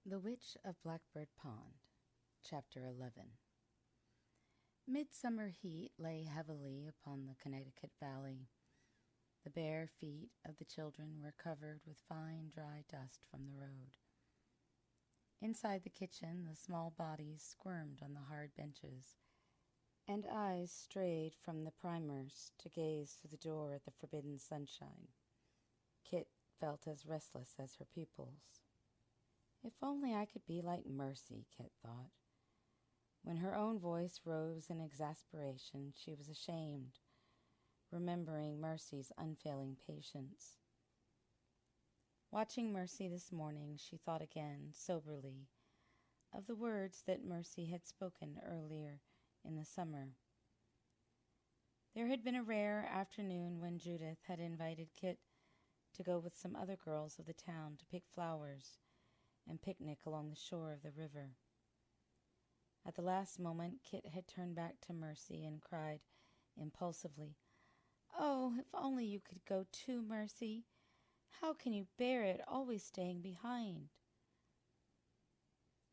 The Witch of Blackbird Pond, Chapter 11. Midsummer heat lay heavily upon the Connecticut Valley. The bare feet of the children were covered with fine, dry dust from the road. Inside the kitchen, the small bodies squirmed on the hard benches, and eyes strayed from the primers to gaze through the door at the forbidden sunshine. Kit felt as restless as her pupils. If only I could be like Mercy, Kit thought. When her own voice rose in exasperation, she was ashamed, remembering Mercy's unfailing patience. Watching Mercy this morning, she thought again, soberly, of the words that Mercy had spoken earlier in the summer. There had been a rare afternoon when Judith had invited Kit to go with some other girls of the town to pick flowers and picnic along the shore of the river. At the last moment, Kit had turned back to Mercy and cried impulsively, "Oh, if only you could go too, Mercy! How can you bear it, always staying behind?"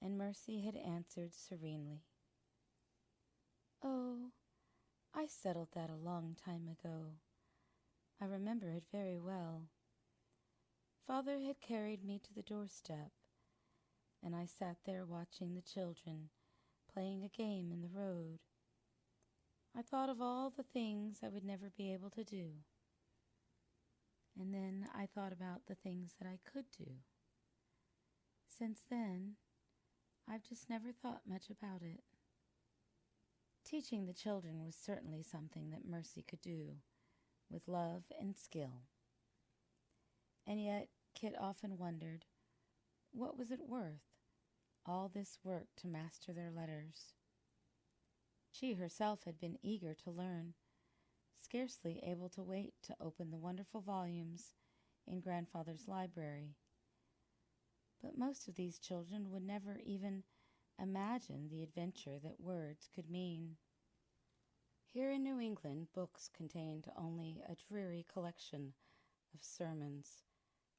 And Mercy had answered serenely, "Oh, I settled that a long time ago. I remember it very well. Father had carried me to the doorstep, and I sat there watching the children playing a game in the road. I thought of all the things I would never be able to do. And then I thought about the things that I could do. Since then, I've just never thought much about it." Teaching the children was certainly something that Mercy could do, with love and skill. And yet, Kit often wondered, what was it worth, all this work to master their letters? She herself had been eager to learn, scarcely able to wait to open the wonderful volumes in Grandfather's library. But most of these children would never even imagine the adventure that words could mean. Here in New England, books contained only a dreary collection of sermons,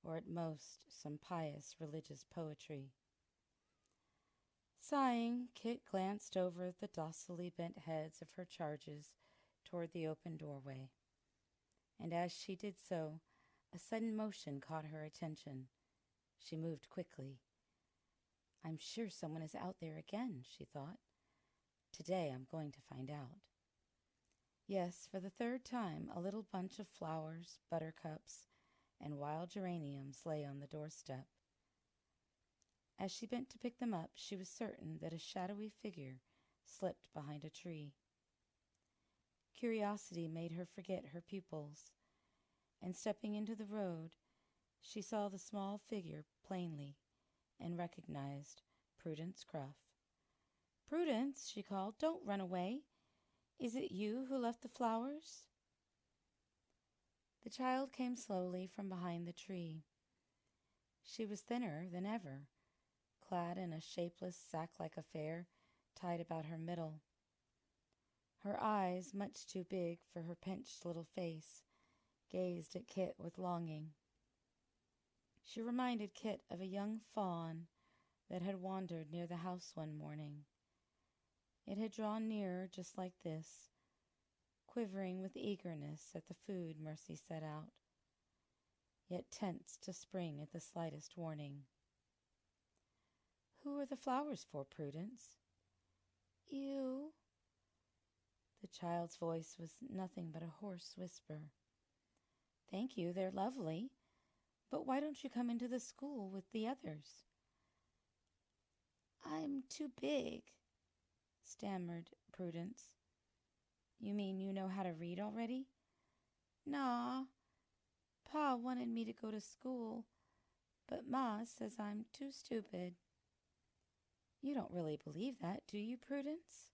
or at most some pious religious poetry. Sighing, Kit glanced over the docilely bent heads of her charges toward the open doorway, and as she did so, a sudden motion caught her attention. She moved quickly. "I'm sure someone is out there again," she thought. "Today I'm going to find out." Yes, for the third time, a little bunch of flowers, buttercups, and wild geraniums lay on the doorstep. As she bent to pick them up, she was certain that a shadowy figure slipped behind a tree. Curiosity made her forget her pupils, and stepping into the road, she saw the small figure plainly and recognized Prudence Cruff. "Prudence," she called, "don't run away. Is it you who left the flowers?" The child came slowly from behind the tree. She was thinner than ever, clad in a shapeless sack-like affair tied about her middle. Her eyes, much too big for her pinched little face, gazed at Kit with longing. She reminded Kit of a young fawn that had wandered near the house one morning. It had drawn nearer just like this, quivering with eagerness at the food Mercy set out, yet tense to spring at the slightest warning. "Who are the flowers for, Prudence?" "You." The child's voice was nothing but a hoarse whisper. "Thank you, they're lovely. But why don't you come into the school with the others?" "I'm too big," stammered Prudence. "You mean you know how to read already?" "Naw. Pa wanted me to go to school, but Ma says I'm too stupid." "You don't really believe that, do you, Prudence?"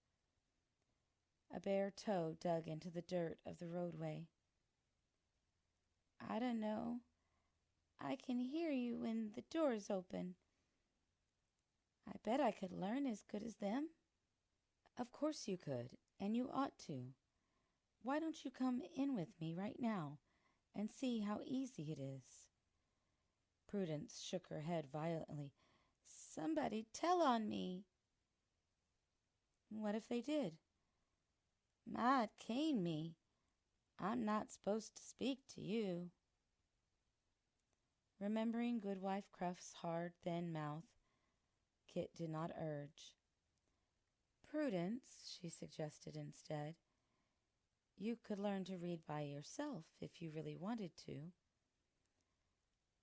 A bare toe dug into the dirt of the roadway. "I don't know. I can hear you when the door's open. I bet I could learn as good as them." "Of course you could, and you ought to. Why don't you come in with me right now and see how easy it is?" Prudence shook her head violently. Somebody tell on me. What if they did? Ma'd cane me. I'm not supposed to speak to you. Remembering Goodwife Cruft's hard, thin mouth, Kit did not urge. Prudence, she suggested instead. You could learn to read by yourself if you really wanted to.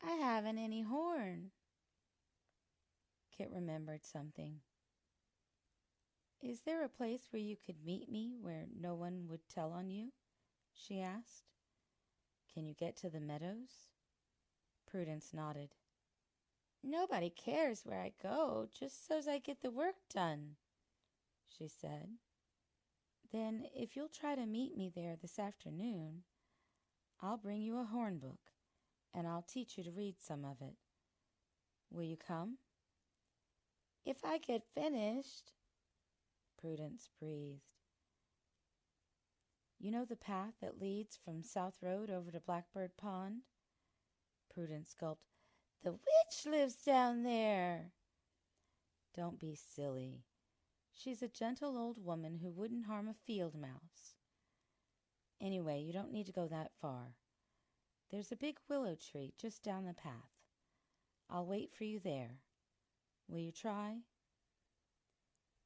I haven't any horn. Kit remembered something. Is there a place where you could meet me where no one would tell on you? She asked. Can you get to the meadows? Prudence nodded. Nobody cares where I go, just so's I get the work done, she said. Then, if you'll try to meet me there this afternoon, I'll bring you a horn book, and I'll teach you to read some of it. Will you come? If I get finished, Prudence breathed. You know the path that leads from South Road over to Blackbird Pond? Prudence gulped. The witch lives down there. Don't be silly. She's a gentle old woman who wouldn't harm a field mouse. Anyway, you don't need to go that far. There's a big willow tree just down the path. I'll wait for you there. Will you try?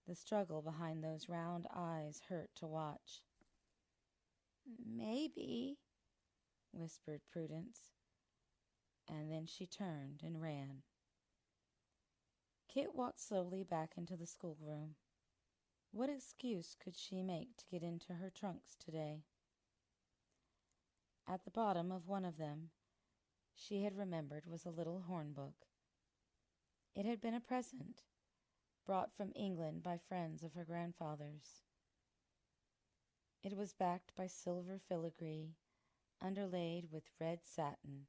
The struggle behind those round eyes hurt to watch. Maybe, whispered Prudence, and then she turned and ran. Kit walked slowly back into the schoolroom. What excuse could she make to get into her trunks today? At the bottom of one of them, she had remembered, was a little horn book. It had been a present, brought from England by friends of her grandfather's. It was backed by silver filigree, underlaid with red satin,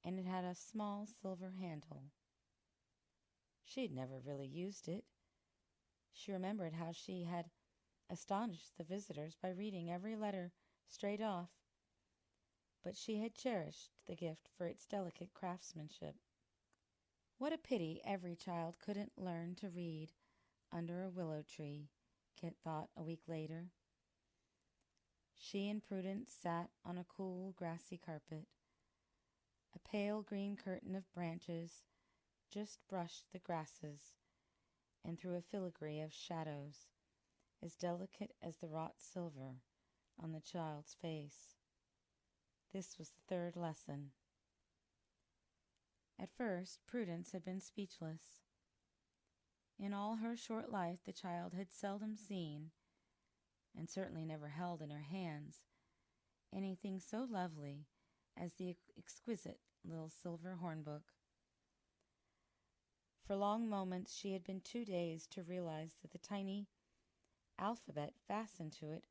and it had a small silver handle. She'd never really used it. She remembered how she had astonished the visitors by reading every letter straight off, but she had cherished the gift for its delicate craftsmanship. What a pity every child couldn't learn to read under a willow tree, Kit thought a week later. She and Prudence sat on a cool, grassy carpet. A pale green curtain of branches just brushed the grasses and threw a filigree of shadows, as delicate as the wrought silver on the child's face. This was the third lesson. At first, Prudence had been speechless. In all her short life, the child had seldom seen, and certainly never held in her hands, anything so lovely as the exquisite little silver hornbook. For long moments she had been too dazed to realize that the tiny alphabet fastened to it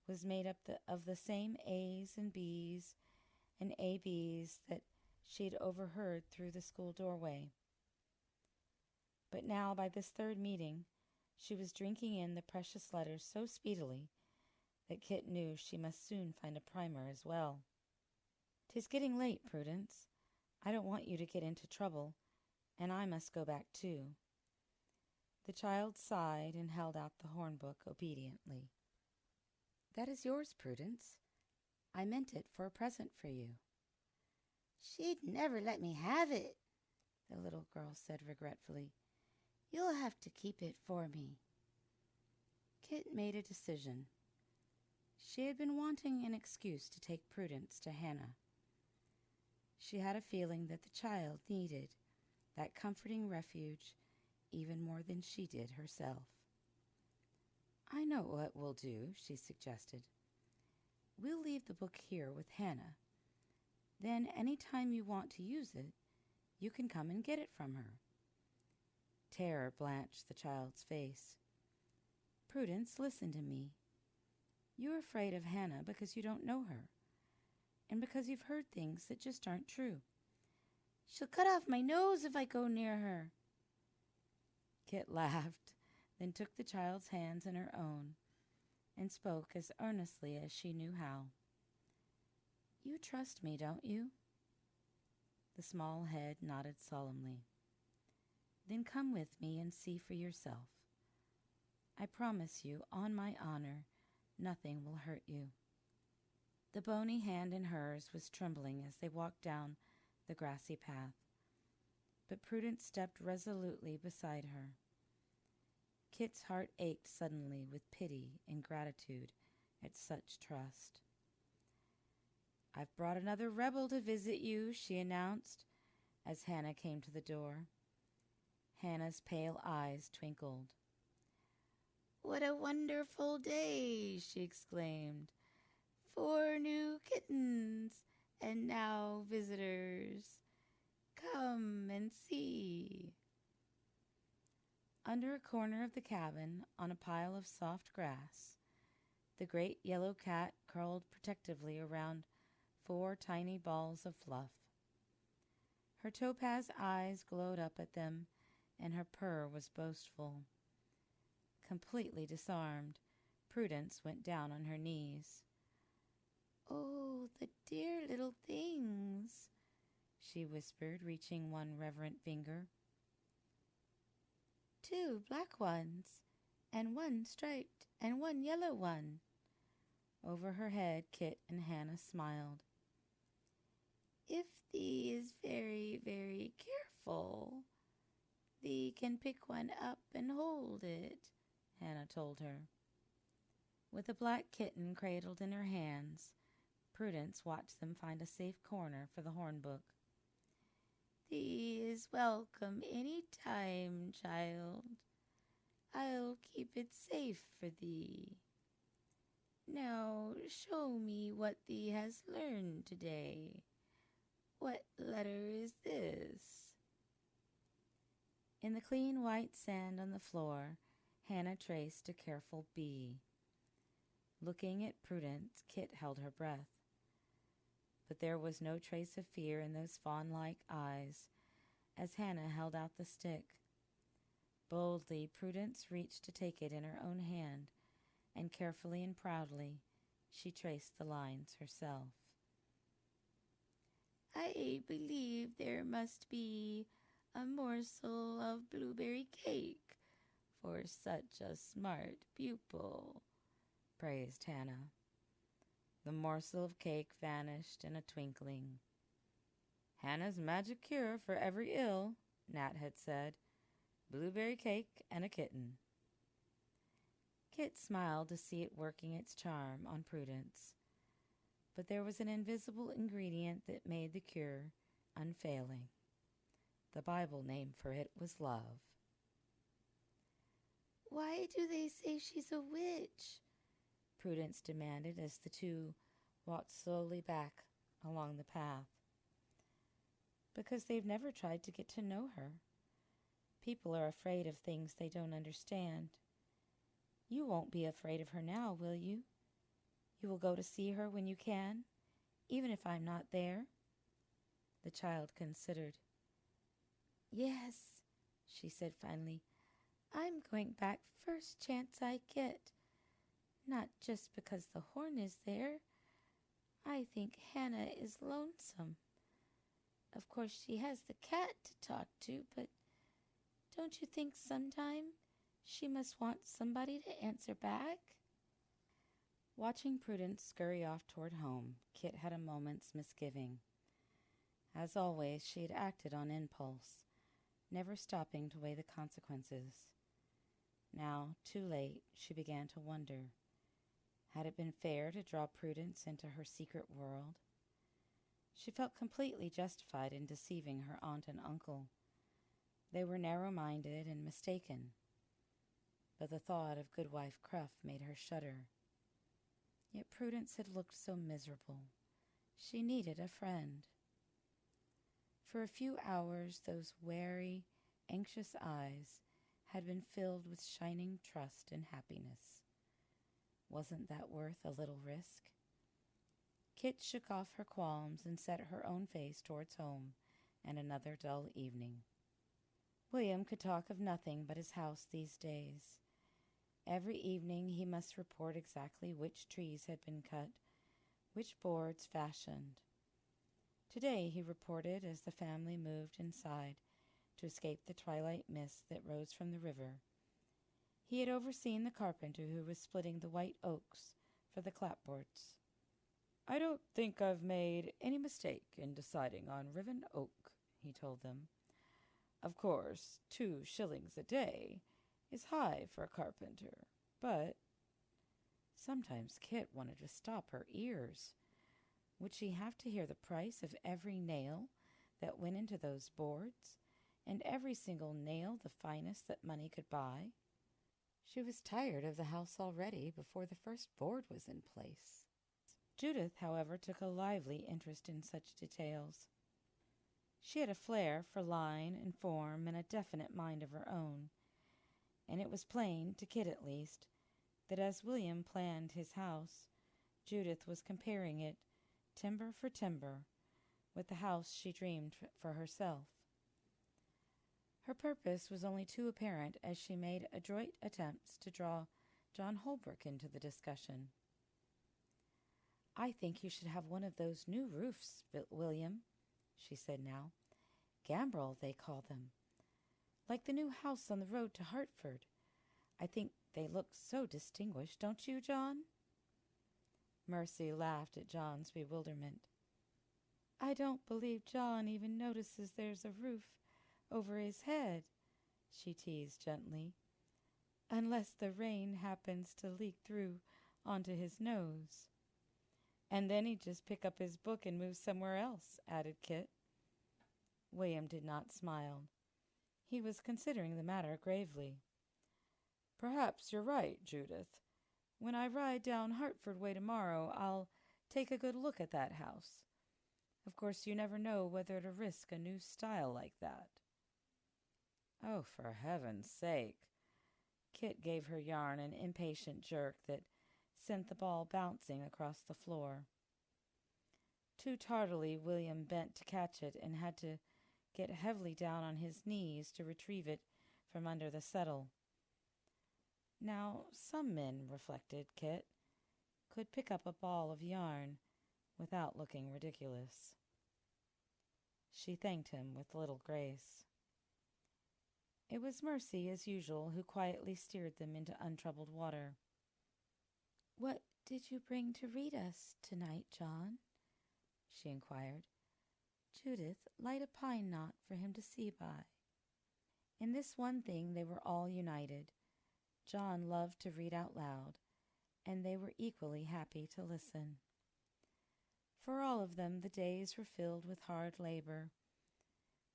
was made up of the same A's and B's and AB's that she had overheard through the school doorway. But now, by this third meeting, she was drinking in the precious letters so speedily that Kit knew she must soon find a primer as well. "'Tis getting late, Prudence. I don't want you to get into trouble, and I must go back too." The child sighed and held out the hornbook obediently. "That is yours, Prudence. I meant it for a present for you." "She'd never let me have it," the little girl said regretfully. "You'll have to keep it for me." Kit made a decision. She had been wanting an excuse to take Prudence to Hannah. She had a feeling that the child needed that comforting refuge even more than she did herself. "I know what we'll do," she suggested. "We'll leave the book here with Hannah. Then any time you want to use it, you can come and get it from her." Terror blanched the child's face. "Prudence, listen to me. You're afraid of Hannah because you don't know her, and because you've heard things that just aren't true." "She'll cut off my nose if I go near her." Kit laughed, then took the child's hands in her own and spoke as earnestly as she knew how. "You trust me, don't you?" The small head nodded solemnly. "Then Then come with me and see for yourself. I promise you, on my honor, nothing will hurt you." The bony hand in hers was trembling as they walked down the grassy path, but Prudence stepped resolutely beside her. Kit's heart ached suddenly with pity and gratitude at such trust. "I've brought another rebel to visit you," she announced as Hannah came to the door. Hannah's pale eyes twinkled. "What a wonderful day!" she exclaimed. "4 new kittens, and now visitors. Come and see." Under a corner of the cabin, on a pile of soft grass, the great yellow cat curled protectively around 4 tiny balls of fluff. Her topaz eyes glowed up at them, and her purr was boastful. Completely disarmed, Prudence went down on her knees. "Oh, the dear little things," she whispered, reaching one reverent finger. "2 black ones, and 1 striped, and 1 yellow one." Over her head, Kit and Hannah smiled. "If thee is very, very careful, thee can pick one up and hold it," Hannah told her. With the black kitten cradled in her hands, Prudence watched them find a safe corner for the hornbook. "Thee is welcome any time, child. I'll keep it safe for thee. Now show me what thee has learned today. What letter is this?" In the clean white sand on the floor, Hannah traced a careful B. Looking at Prudence, Kit held her breath. But there was no trace of fear in those fawn-like eyes as Hannah held out the stick. Boldly, Prudence reached to take it in her own hand, and carefully and proudly she traced the lines herself. "I believe there must be a morsel of blueberry cake for such a smart pupil," praised Hannah. The morsel of cake vanished in a twinkling. "Hannah's magic cure for every ill," Nat had said. "Blueberry cake and a kitten." Kit smiled to see it working its charm on Prudence. But there was an invisible ingredient that made the cure unfailing. The Bible name for it was love. "Why do they say she's a witch?" Prudence demanded as the two walked slowly back along the path. "Because they've never tried to get to know her. People are afraid of things they don't understand. You won't be afraid of her now, will you? You will go to see her when you can, even if I'm not there?" The child considered. "Yes," she said finally. "I'm going back first chance I get. Not just because the horn is there. I think Hannah is lonesome. Of course she has the cat to talk to, but don't you think sometime she must want somebody to answer back?" Watching Prudence scurry off toward home, Kit had a moment's misgiving. As always, she had acted on impulse, never stopping to weigh the consequences. Now, too late, she began to wonder. Had it been fair to draw Prudence into her secret world? She felt completely justified in deceiving her aunt and uncle. They were narrow-minded and mistaken. But the thought of Goodwife Cruff made her shudder. Yet Prudence had looked so miserable. She needed a friend. For a few hours, those wary, anxious eyes had been filled with shining trust and happiness. Wasn't that worth a little risk? Kit shook off her qualms and set her own face towards home and another dull evening. William could talk of nothing but his house these days. Every evening he must report exactly which trees had been cut, which boards fashioned. Today he reported as the family moved inside to escape the twilight mist that rose from the river. He had overseen the carpenter who was splitting the white oaks for the clapboards. "I don't think I've made any mistake in deciding on riven oak," he told them. "Of course, 2 shillings a day is high for a carpenter, but—" Sometimes Kit wanted to stop her ears. Would she have to hear the price of every nail that went into those boards, and every single nail the finest that money could buy? She was tired of the house already before the first board was in place. Judith, however, took a lively interest in such details. She had a flair for line and form and a definite mind of her own, and it was plain, to Kit at least, that as William planned his house, Judith was comparing it, timber for timber, with the house she dreamed for herself. Her purpose was only too apparent as she made adroit attempts to draw John Holbrook into the discussion. "I think you should have one of those new roofs, William," she said now. "Gambrel, they call them. Like the new house on the road to Hartford. I think they look so distinguished, don't you, John?" Mercy laughed at John's bewilderment. "I don't believe John even notices there's a roof over his head," she teased gently, "unless the rain happens to leak through onto his nose." "And then he'd just pick up his book and move somewhere else," added Kit. William did not smile. He was considering the matter gravely. "Perhaps you're right, Judith. When I ride down Hartford way tomorrow, I'll take a good look at that house. Of course, you never know whether to risk a new style like that." "Oh, for heaven's sake!" Kit gave her yarn an impatient jerk that sent the ball bouncing across the floor. Too tardily, William bent to catch it and had to get heavily down on his knees to retrieve it from under the settle. Now, some men, reflected Kit, could pick up a ball of yarn without looking ridiculous. She thanked him with little grace. It was Mercy, as usual, who quietly steered them into untroubled water. "What did you bring to read us tonight, John?" she inquired. "Judith, light a pine knot for him to see by." In this one thing they were all united. John loved to read out loud, and they were equally happy to listen. For all of them, the days were filled with hard labor,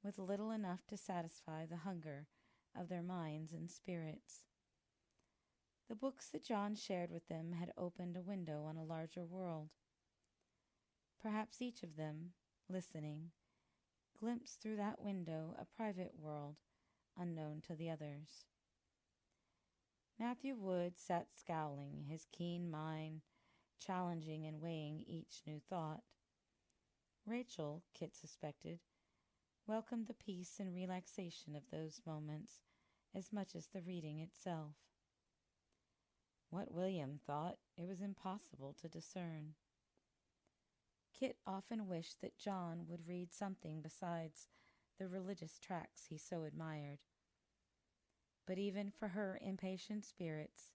with little enough to satisfy the hunger of their minds and spirits. The books that John shared with them had opened a window on a larger world. Perhaps each of them, listening, glimpsed through that window a private world unknown to the others. Matthew Wood sat scowling, his keen mind challenging and weighing each new thought. Rachel, Kit suspected, welcomed the peace and relaxation of those moments as much as the reading itself. What William thought, it was impossible to discern. Kit often wished that John would read something besides the religious tracts he so admired. But even for her impatient spirits,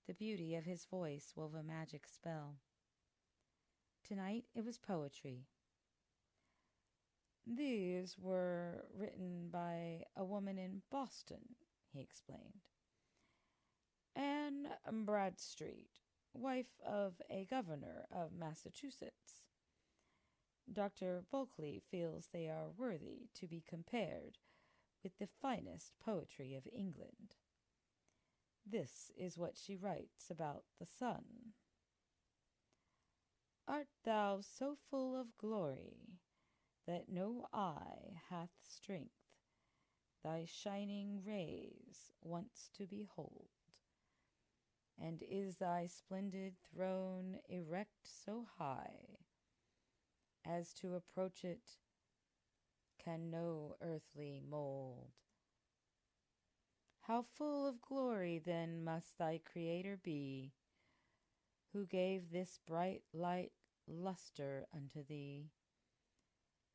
the beauty of his voice wove a magic spell. Tonight it was poetry. "These were written by a woman in Boston," he explained. "Anne Bradstreet, wife of a governor of Massachusetts. Dr. Bulkeley feels they are worthy to be compared with the finest poetry of England. This is what she writes about the sun. Art thou so full of glory that no eye hath strength thy shining rays once to behold? And is thy splendid throne erect so high as to approach it can no earthly mold? How full of glory then must thy Creator be, who gave this bright light luster unto thee,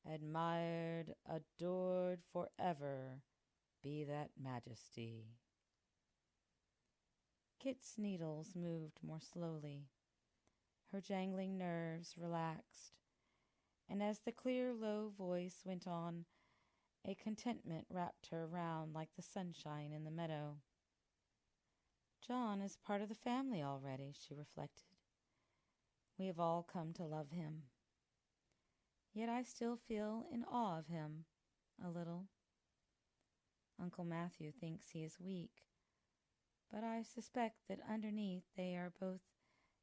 admired, adored forever be that majesty. Kit's needles moved more slowly. Her jangling nerves relaxed, and as the clear, low voice went on, a contentment wrapped her round like the sunshine in the meadow. John is part of the family already, she reflected. We have all come to love him. Yet I still feel in awe of him, a little. Uncle Matthew thinks he is weak, but I suspect that underneath they are both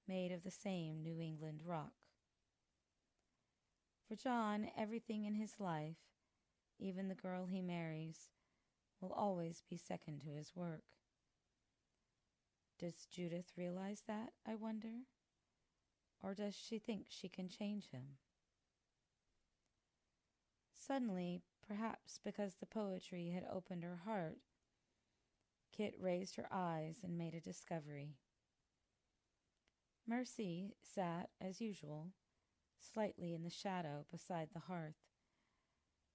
made of the same New England rock. For John, everything in his life, even the girl he marries, will always be second to his work. Does Judith realize that, I wonder? Or does she think she can change him? Suddenly, perhaps because the poetry had opened her heart, Kit raised her eyes and made a discovery. Mercy sat, as usual, slightly in the shadow beside the hearth,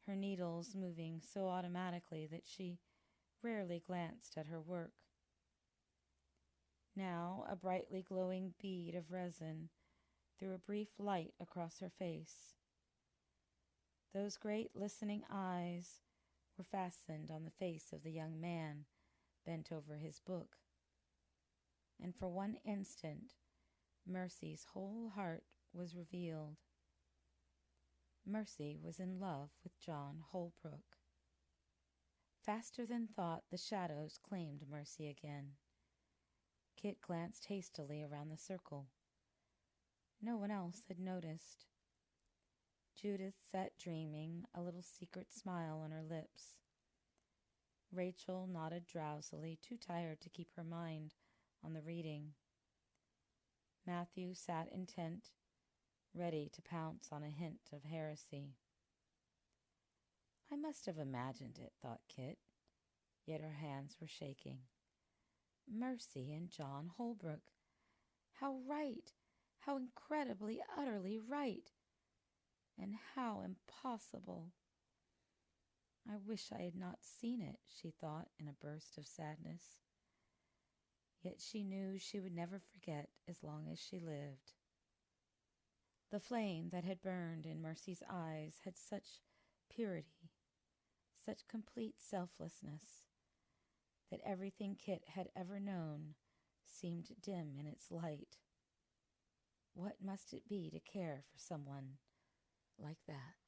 her needles moving so automatically that she rarely glanced at her work. Now a brightly glowing bead of resin threw a brief light across her face. Those great listening eyes were fastened on the face of the young man bent over his book. And for one instant, Mercy's whole heart was revealed. Mercy was in love with John Holbrook. Faster than thought, the shadows claimed Mercy again. Kit glanced hastily around the circle. No one else had noticed. Judith sat dreaming, a little secret smile on her lips. Rachel nodded drowsily, too tired to keep her mind on the reading. Matthew sat intent, ready to pounce on a hint of heresy. I must have imagined it, thought Kit, yet her hands were shaking. Mercy and John Holbrook. How right! How incredibly, utterly right! And how impossible! I wish I had not seen it, she thought in a burst of sadness. Yet she knew she would never forget as long as she lived. The flame that had burned in Mercy's eyes had such purity, such complete selflessness, that everything Kit had ever known seemed dim in its light. What must it be to care for someone like that?